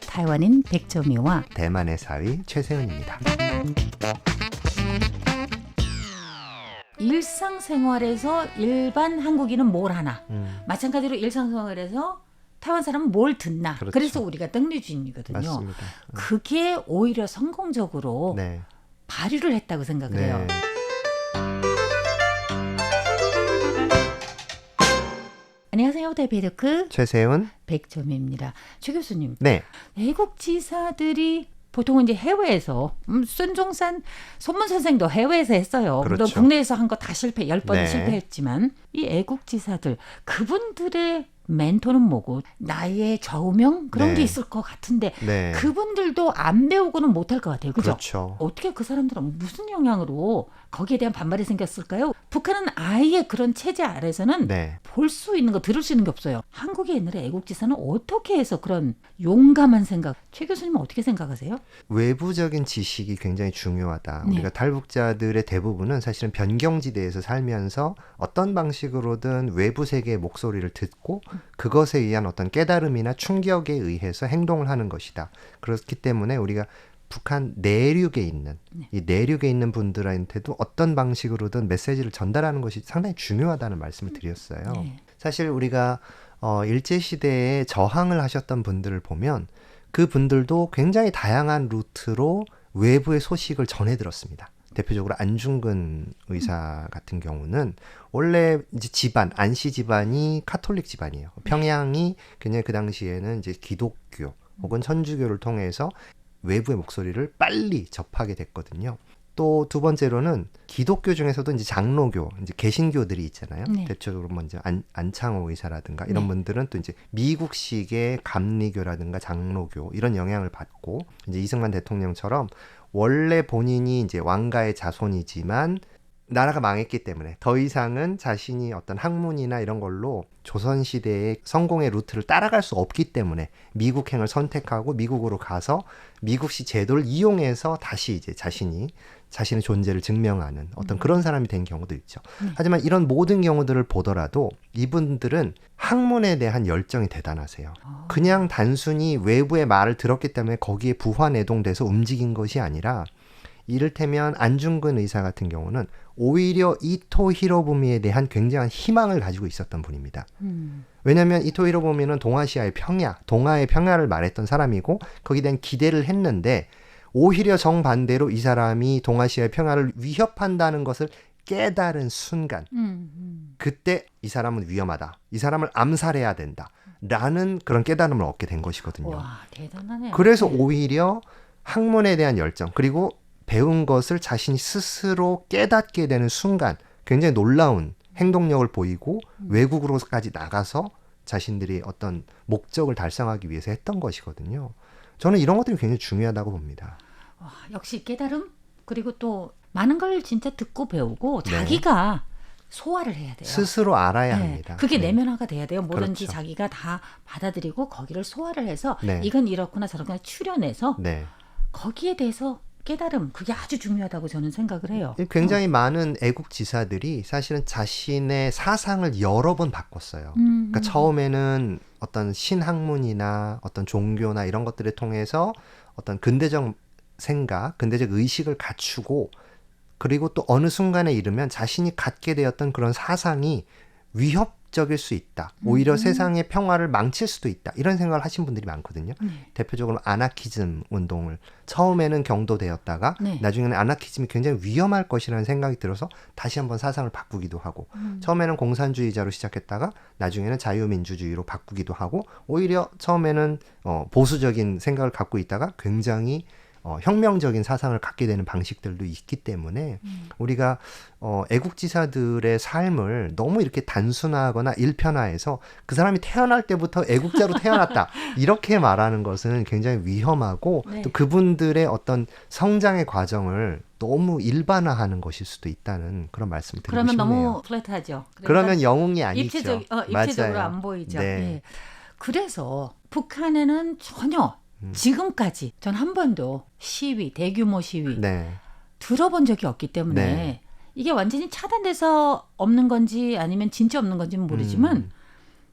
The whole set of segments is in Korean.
타이완인 백점이와 대만의 사위 최세은입니다. 일상생활에서 일반 한국인은 뭘 하나, 마찬가지로 일상생활에서 타이완 사람은 뭘 듣나. 그렇죠. 그래서 우리가 떡류진이거든요. 맞습니다. 그게 오히려 성공적으로 네. 발휘를 했다고 생각을 해요. 네. 안녕하세요. 데이비드크 최세은. 백점입니다. 최 교수님, 네. 외국 지사들이 보통은 이제 해외에서孫中山 손문 선생도 해외에서 했어요. 물론 그렇죠. 국내에서 한 거 다 실패, 10번 네. 실패했지만 이 애국 지사들 그분들의 멘토는 뭐고 나의 좌우명 그런 네. 게 있을 것 같은데 네. 그분들도 안 배우고는 못할 것 같아요. 그죠? 그렇죠. 어떻게 그 사람들은 무슨 영향으로 거기에 대한 반발이 생겼을까요? 북한은 아예 그런 체제 아래서는 네. 볼 수 있는 거 들을 수 있는 게 없어요. 한국의 옛날에 애국지사는 어떻게 해서 그런 용감한 생각, 최 교수님은 어떻게 생각하세요? 외부적인 지식이 굉장히 중요하다. 네. 우리가 탈북자들의 대부분은 사실은 변경지대에서 살면서 어떤 방식으로든 외부 세계의 목소리를 듣고 그것에 의한 어떤 깨달음이나 충격에 의해서 행동을 하는 것이다. 그렇기 때문에 우리가 북한 내륙에 있는 이 내륙에 있는 분들한테도 어떤 방식으로든 메시지를 전달하는 것이 상당히 중요하다는 말씀을 드렸어요. 네. 사실 우리가 일제시대에 저항을 하셨던 분들을 보면 그 분들도 굉장히 다양한 루트로 외부의 소식을 전해 들었습니다. 대표적으로 안중근 의사 같은 경우는 원래 이제 집안, 안씨 집안이 카톨릭 집안이에요. 평양이 굉장히 그 당시에는 이제 기독교 혹은 천주교를 통해서 외부의 목소리를 빨리 접하게 됐거든요. 또 두 번째로는 기독교 중에서도 이제 장로교, 이제 개신교들이 있잖아요. 네. 대표적으로 먼저 안창호 의사라든가 이런 네. 분들은 또 이제 미국식의 감리교라든가 장로교 이런 영향을 받고 이제 이승만 대통령처럼 원래 본인이 이제 왕가의 자손이지만 나라가 망했기 때문에 더 이상은 자신이 어떤 학문이나 이런 걸로 조선시대의 성공의 루트를 따라갈 수 없기 때문에 미국행을 선택하고 미국으로 가서 미국식 제도를 이용해서 다시 이제 자신의 존재를 증명하는 어떤 그런 사람이 된 경우도 있죠. 하지만 이런 모든 경우들을 보더라도 이분들은 학문에 대한 열정이 대단하세요. 그냥 단순히 외부의 말을 들었기 때문에 거기에 부화내동돼서 움직인 것이 아니라 이를테면 안중근 의사 같은 경우는 오히려 이토 히로부미에 대한 굉장한 희망을 가지고 있었던 분입니다. 왜냐하면 이토 히로부미는 동아시아의 평야, 동아의 평야를 말했던 사람이고 거기에 대한 기대를 했는데 오히려 정반대로 이 사람이 동아시아의 평야를 위협한다는 것을 깨달은 순간 그때 이 사람은 위험하다. 이 사람을 암살해야 된다. 라는 그런 깨달음을 얻게 된 것이거든요. 와, 대단하네요. 그래서 오히려 학문에 대한 열정 그리고 배운 것을 자신이 스스로 깨닫게 되는 순간 굉장히 놀라운 행동력을 보이고 외국으로까지 나가서 자신들이 어떤 목적을 달성하기 위해서 했던 것이거든요. 저는 이런 것들이 굉장히 중요하다고 봅니다. 와, 역시 깨달음 그리고 또 많은 걸 진짜 듣고 배우고 네. 자기가 소화를 해야 돼요. 스스로 알아야 네. 합니다. 그게 네. 내면화가 돼야 돼요. 뭐든지 그렇죠. 자기가 다 받아들이고 거기를 소화를 해서 네. 이건 이렇구나 저렇구나 추려내서 네. 거기에 대해서 깨달음 그게 아주 중요하다고 저는 생각을 해요. 굉장히 많은 애국 지사들이 사실은 자신의 사상을 여러 번 바꿨어요. 그러니까 처음에는 어떤 신학문이나 어떤 종교나 이런 것들을 통해서 어떤 근대적 생각, 근대적 의식을 갖추고 그리고 또 어느 순간에 이르면 자신이 갖게 되었던 그런 사상이 위협적일 수 있다. 오히려 세상의 평화를 망칠 수도 있다. 이런 생각을 하신 분들이 많거든요. 대표적으로 아나키즘 운동을 처음에는 경도되었다가 네. 나중에는 아나키즘이 굉장히 위험할 것이라는 생각이 들어서 다시 한번 사상을 바꾸기도 하고 처음에는 공산주의자로 시작했다가 나중에는 자유민주주의로 바꾸기도 하고 오히려 처음에는 보수적인 생각을 갖고 있다가 굉장히 혁명적인 사상을 갖게 되는 방식들도 있기 때문에 우리가 애국지사들의 삶을 너무 이렇게 단순화하거나 일편화해서 그 사람이 태어날 때부터 애국자로 태어났다 이렇게 말하는 것은 굉장히 위험하고 네. 또 그분들의 어떤 성장의 과정을 너무 일반화하는 것일 수도 있다는 그런 말씀을 드리고 그러면 싶네요. 너무 플랫하죠. 그러면 영웅이 아니죠. 입체적으로 맞아요. 안 보이죠. 네. 네. 그래서 북한에는 전혀 지금까지 전 한 번도 시위, 대규모 시위 네. 들어본 적이 없기 때문에 네. 이게 완전히 차단돼서 없는 건지 아니면 진짜 없는 건지는 모르지만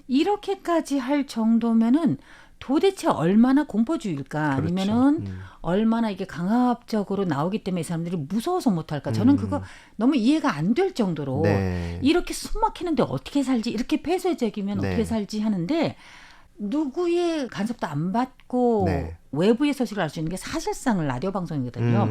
이렇게까지 할 정도면은 도대체 얼마나 공포주의일까? 그렇죠. 아니면은 얼마나 이게 강압적으로 나오기 때문에 이 사람들이 무서워서 못할까? 저는 그거 너무 이해가 안 될 정도로 네. 이렇게 숨 막히는데 어떻게 살지? 이렇게 폐쇄적이면 네. 어떻게 살지? 하는데 누구의 간섭도 안 받고 네. 외부의 소식을 알 수 있는 게 사실상 라디오 방송이거든요.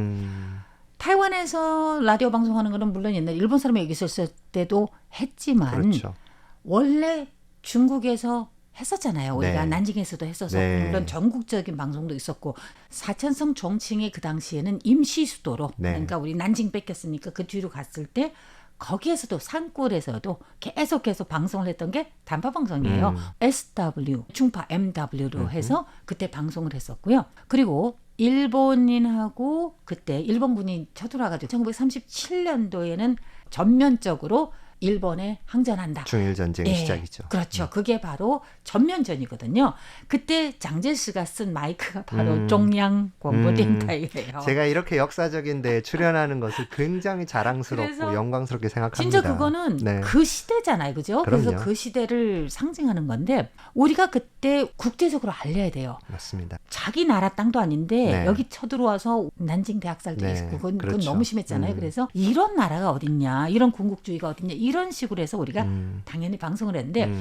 타이완에서 라디오 방송하는 거는 물론 옛날 일본 사람이 여기 있었을 때도 했지만 그렇죠. 원래 중국에서 했었잖아요. 우리가 네. 난징에서도 했어서 네. 물론 전국적인 방송도 있었고 사천성 종칭이 그 당시에는 임시 수도로 네. 그러니까 우리 난징 뺏겼으니까 그 뒤로 갔을 때 거기에서도 산골에서도 계속 방송을 했던 게 단파 방송이에요. SW, 중파 MW로 해서 그때 방송을 했었고요. 그리고 일본인하고 그때 일본군이 쳐들어와가지고 1937년도에는 전면적으로 일본에 항전한다. 중일 전쟁의 예, 시작이죠. 그렇죠. 그게 바로 전면전이거든요. 그때 장제스가 쓴 마이크가 바로 종양 광보電台예요. 제가 이렇게 역사적인 데 출연하는 것을 굉장히 자랑스럽고 그래서 영광스럽게 생각합니다. 진짜 그거는 네. 그 시대잖아요. 그죠? 그래서 그럼요. 그 시대를 상징하는 건데 우리가 그때 국제적으로 알려야 돼요. 맞습니다. 자기 나라 땅도 아닌데 네. 여기 쳐들어와서 난징 대학살도 네, 있고 그건 그렇죠. 너무 심했잖아요. 그래서 이런 나라가 어딨냐, 이런 군국주의가 어딨냐 이런 식으로 해서 우리가 당연히 방송을 했는데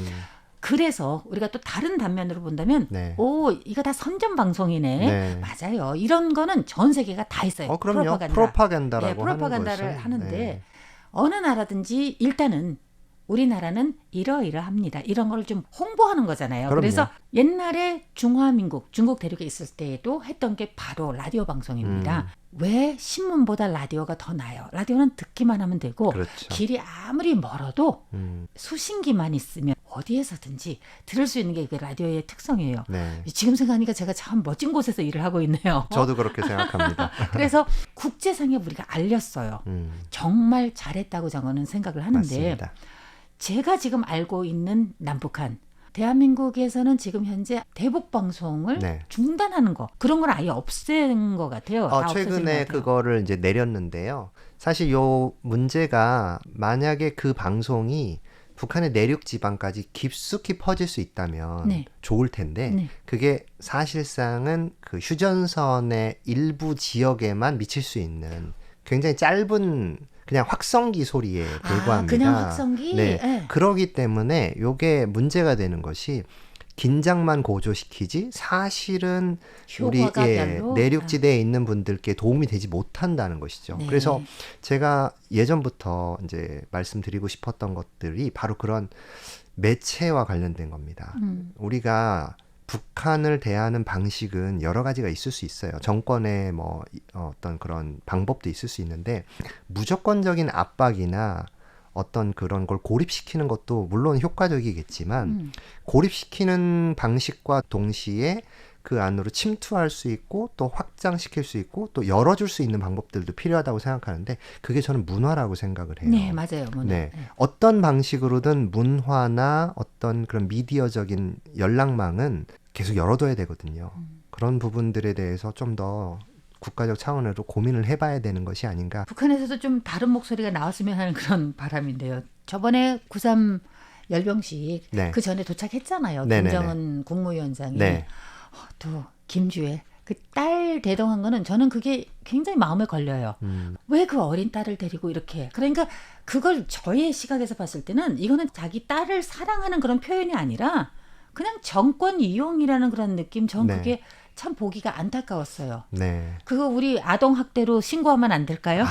그래서 우리가 또 다른 단면으로 본다면 네. 오 이거 다 선전 방송이네. 네. 맞아요. 이런 거는 전 세계가 다 있어요. 그럼요. 프로파간다. 프로파간다라고 네, 프로파간다를 하는 것은. 하는데 네. 어느 나라든지 일단은 우리나라는 이러이러합니다. 이런 걸 좀 홍보하는 거잖아요. 그럼요. 그래서 옛날에 중화민국, 중국 대륙에 있을 때에도 했던 게 바로 라디오 방송입니다. 왜 신문보다 라디오가 더 나아요? 라디오는 듣기만 하면 되고 그렇죠. 길이 아무리 멀어도 수신기만 있으면 어디에서든지 들을 수 있는 게 그 라디오의 특성이에요. 네. 지금 생각하니까 제가 참 멋진 곳에서 일을 하고 있네요. 저도 그렇게 생각합니다. 그래서 국제상에 우리가 알렸어요. 정말 잘했다고 저는 생각을 하는데 맞습니다. 제가 지금 알고 있는 남북한 대한민국에서는 지금 현재 대북 방송을 네. 중단하는 거 그런 걸 아예 없앤 것 같아요. 다 없어진 것 최근에 같아요. 그거를 이제 내렸는데요. 사실 요 문제가 만약에 그 방송이 북한의 내륙 지방까지 깊숙이 퍼질 수 있다면 네. 좋을 텐데 네. 그게 사실상은 그 휴전선의 일부 지역에만 미칠 수 있는 굉장히 짧은 그냥 확성기 소리에 불과합니다. 그냥 확성기? 네. 네. 그러기 때문에 요게 문제가 되는 것이 긴장만 고조시키지 사실은 우리 효과가 별로? 내륙지대에 있는 분들께 도움이 되지 못한다는 것이죠. 네. 그래서 제가 예전부터 이제 말씀드리고 싶었던 것들이 바로 그런 매체와 관련된 겁니다. 우리가 북한을 대하는 방식은 여러 가지가 있을 수 있어요. 정권의 뭐 어떤 그런 방법도 있을 수 있는데 무조건적인 압박이나 어떤 그런 걸 고립시키는 것도 물론 효과적이겠지만 고립시키는 방식과 동시에 그 안으로 침투할 수 있고 또 확장시킬 수 있고 또 열어줄 수 있는 방법들도 필요하다고 생각하는데 그게 저는 문화라고 생각을 해요. 네, 맞아요. 문화. 네. 네. 어떤 방식으로든 문화나 어떤 그런 미디어적인 연락망은 계속 열어둬야 되거든요. 그런 부분들에 대해서 좀 더 국가적 차원으로 고민을 해봐야 되는 것이 아닌가. 북한에서도 좀 다른 목소리가 나왔으면 하는 그런 바람인데요. 저번에 9.3 열병식 네. 그 전에 도착했잖아요. 네네네. 김정은 국무위원장이. 네. 또 김주애 그 딸 대동한 거는 저는 그게 굉장히 마음에 걸려요. 왜 그 어린 딸을 데리고 이렇게. 그러니까 그걸 저의 시각에서 봤을 때는 이거는 자기 딸을 사랑하는 그런 표현이 아니라 그냥 정권 이용이라는 그런 느낌. 전 네. 그게 참 보기가 안타까웠어요. 네. 그거 우리 아동학대로 신고하면 안 될까요?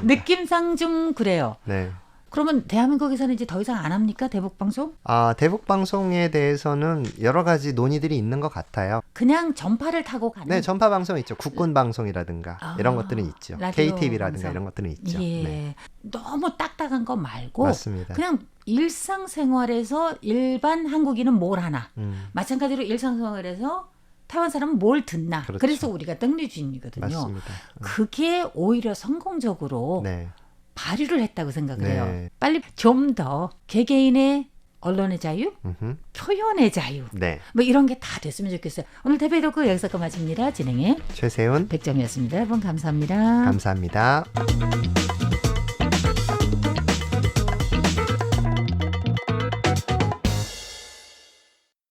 느낌상 좀 그래요. 네. 그러면 대한민국에서는 이제 더 이상 안 합니까? 대북방송? 대북 방송에 대해서는 여러 가지 논의들이 있는 것 같아요. 그냥 전파를 타고 가는? 네, 전파 방송 있죠. 국군 방송이라든가 이런 것들은 있죠. 라디오 KTV라든가 방송. 이런 것들은 있죠. 예. 네. 너무 딱딱한 거 말고 맞습니다. 그냥 일상생활에서 일반 한국인은 뭘 하나. 마찬가지로 일상생활에서 타이완 사람은 뭘 듣나. 그렇죠. 그래서 우리가 떡류주의거든요. 맞습니다. 그게 오히려 성공적으로 네. 발휘를 했다고 생각을 네. 해요. 빨리 좀 더 개개인의 언론의 자유, 표현의 자유 네. 뭐 이런 게 다 됐으면 좋겠어요. 오늘 대표 토크 여기서 끝마칩니다. 진행해 최세훈 백점이었습니다. 여러분 감사합니다. 감사합니다.